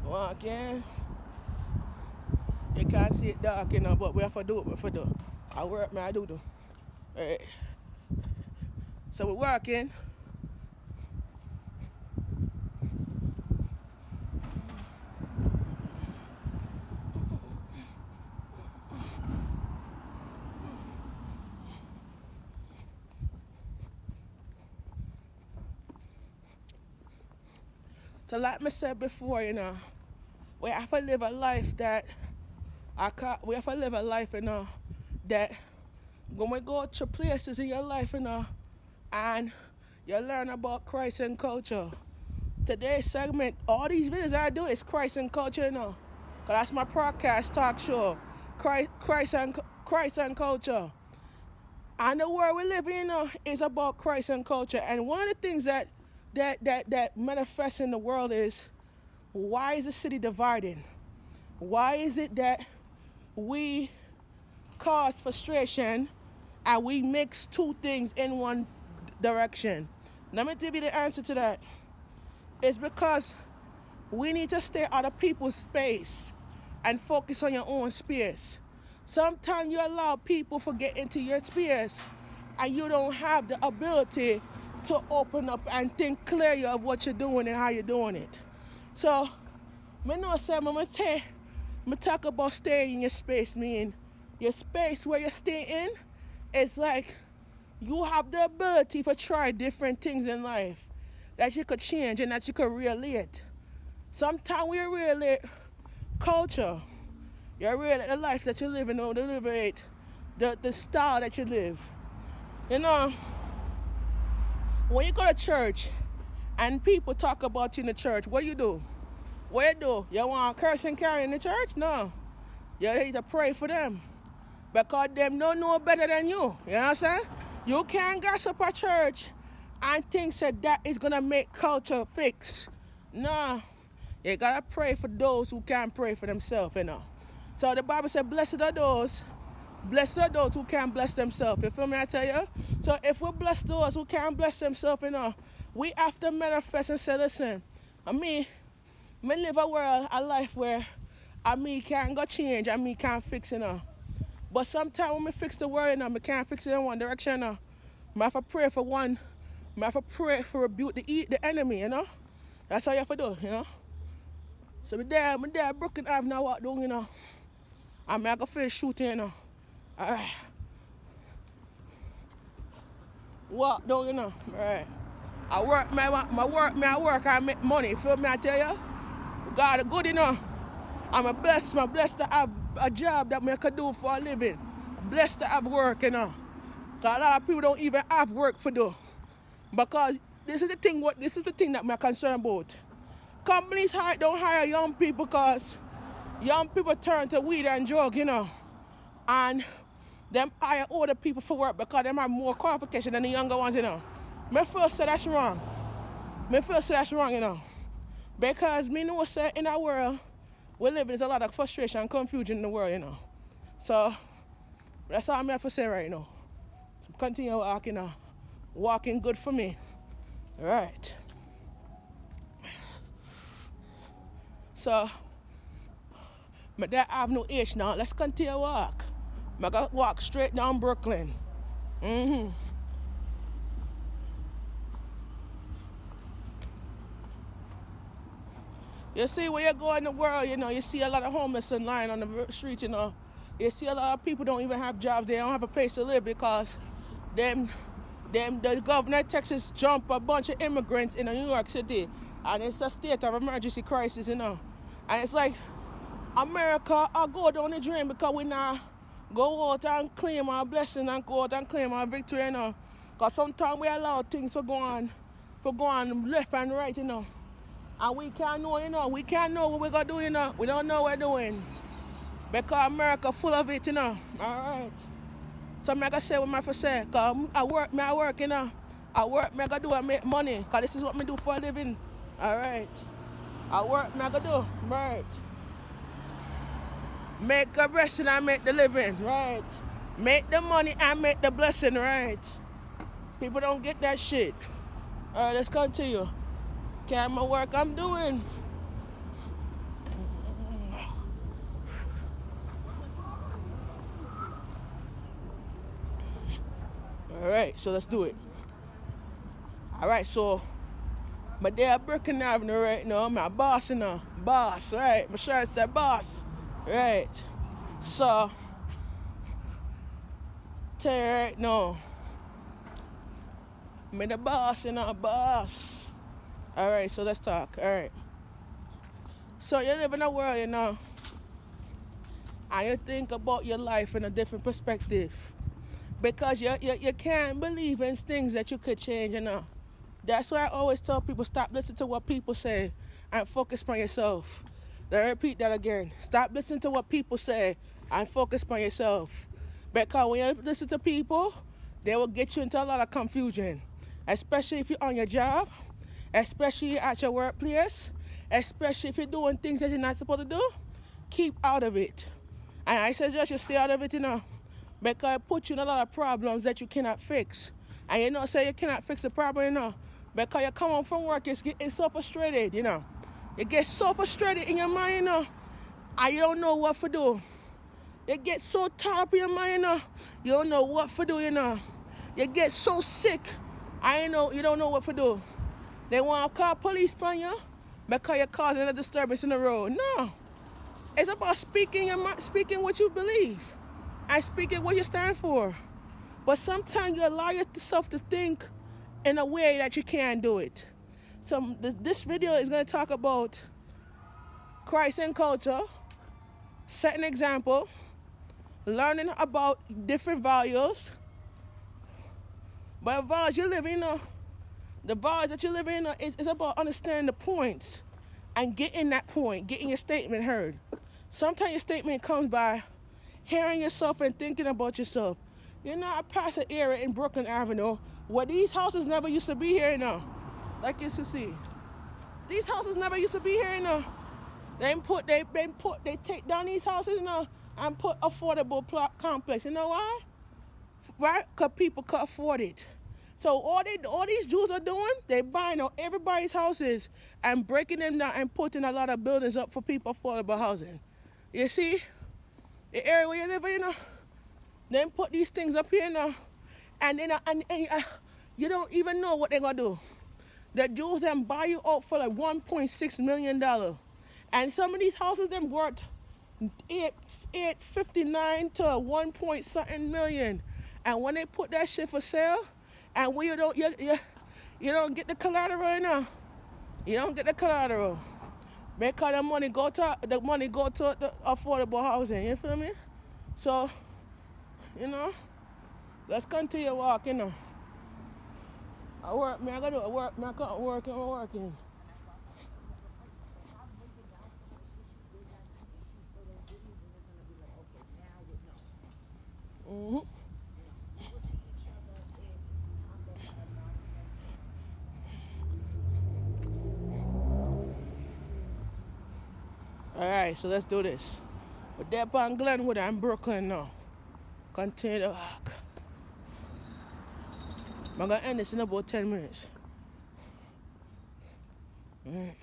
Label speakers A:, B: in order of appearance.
A: Walking. You can't see it dark, you know, but we have to do what we have to do. I work, man, I do. Alright. So we're walking. So like I said before, you know, we have to live a life that we have to live a life, you know, that when we go to places in your life, you know, and you learn about Christ and culture. Today's segment, all these videos I do is Christ and culture, you know. Cause that's my podcast talk show. Christ and culture. And the world we live in, you know, is about Christ and culture. And one of the things that manifests in the world is, why is the city divided? Why is it that we cause frustration and we mix two things in one direction? Let me give you the answer to that. It's because we need to stay out of people's space and focus on your own space. Sometimes you allow people to get into your space and you don't have the ability to open up and think clearly of what you're doing and how you're doing it. So, I talk about staying in your space, meaning your space where you stay in is like you have the ability to try different things in life that you could change and that you could relate. Sometimes we relate culture. You relate the life that you live in, or the style that you live. You know, when you go to church and people talk about you in the church, what do? What you do? You want to curse and carry in the church? No. You need to pray for them. Because them don't know better than you. You know what I'm saying? You can't gossip at church and think that is going to make culture fix. No. You got to pray for those who can't pray for themselves, you know. So the Bible said, blessed are those who can't bless themselves. You feel me, I tell you? So if we bless those who can't bless themselves, you know, we have to manifest and say, listen, me live a life where me can't go change and me can't fix, you know. But sometimes when me fix the world, you know, me can't fix it in one direction, you know. I have to pray for one. I have to pray for rebuke the enemy, you know. That's how you have to do, you know. So me there Brooklyn Ave now walk down, you know. And I go finish shooting, you know. Alright. Walk down, you know. Alright. I work, I make money. Feel me, I tell you? God good, you know. I'm blessed to have a job that I can do for a living. I'm blessed to have work, you know. Because a lot of people don't even have work for do. Because this is the thing that I'm concerned about. Companies don't hire young people because young people turn to weed and drugs, you know. And them hire older people for work because they have more qualification than the younger ones, you know. Me feel say that's wrong. You know. Because me know say in our world, we live there's a lot of frustration and confusion in the world, you know. So that's all I have to say right now. So continue walking, you know. Walking good for me. Alright. So my dad have no age now. Let's continue walk. I gotta walk straight down Brooklyn. You see, when you go in the world, you know, you see a lot of homeless and lying on the street, you know. You see a lot of people don't even have jobs. They don't have a place to live because the governor of Texas jumped a bunch of immigrants in New York City. And it's a state of emergency crisis, you know. And it's like, America, I go down the drain because we now go out and claim our blessing and go out and claim our victory, you know. Because sometimes we allow things to go on left and right, you know. And we can't know, you know. We can't know what we're going to do, you know. We don't know what we're doing. Because America full of it, you know. All right. So I'm going to say what I have to say. Because I work, you know. I work, I go do and make money. Because this is what I do for a living. All right. I work, I go do. Right. Make a blessing and make the living. Right. Make the money and make the blessing. Right. People don't get that shit. All right, let's continue. Okay, my work I'm doing. Alright, so let's do it. Alright, so my day at Brooklyn Ave right now, my boss, you know. Boss, right? My shirt said boss. Right. So tell you right now. Me the boss, you know, boss. Alright, so let's talk. Alright. So you live in a world, you know, and you think about your life in a different perspective. Because you can't believe in things that you could change, you know. That's why I always tell people, stop listening to what people say and focus on yourself. Let me repeat that again. Stop listening to what people say and focus on yourself. Because when you listen to people, they will get you into a lot of confusion. Especially if you're on your job, especially at your workplace, especially if you're doing things that you're not supposed to do. Keep out of it. And I suggest you stay out of it, you know. Because it puts you in a lot of problems that you cannot fix. And you know, say you cannot fix the problem, you know. Because you come home from work, you're getting so frustrated, you know. You get so frustrated in your mind, you know, and you don't know what to do. You get so tired up in your mind, you know, you don't know what to do, you know. You get so sick, and you don't know what to do. They want to call police on you because you're causing a disturbance in the road. No. It's about speaking what you believe and speaking what you stand for. But sometimes you allow yourself to think in a way that you can't do it. So this video is going to talk about Christ and culture, set an example, learning about different values. But the values you live in, the values that you live in is about understanding the points and getting that point, getting your statement heard. Sometimes your statement comes by hearing yourself and thinking about yourself. You know, I pass an area in Brooklyn Avenue where these houses never used to be here, you know. Like you can see. These houses never used to be here, you know. They take down these houses, you know, and put affordable complex. You know why? Right? Because people could afford it. So all these Jews are doing, they buying out everybody's houses and breaking them down and putting a lot of buildings up for people affordable housing. You see? The area where you live in, you know, they put these things up here, you know, and you don't even know what they're going to do. The Jews then buy you out for like $1.6 million. And some of these houses then worth $859 to 1 point something million. And when they put that shit for sale, and when you don't get the collateral, you know, you don't get the collateral. Because the money go to the affordable housing, you feel me? So, you know, let's continue walking, you know. I work, man, I gotta do it. Work, man, I can't work, I'm working. Mm-hmm. Alright, so let's do this. We're there on Glenwood and Brooklyn now. Continue to walk. I'm gonna end this in about 10 minutes. Alright.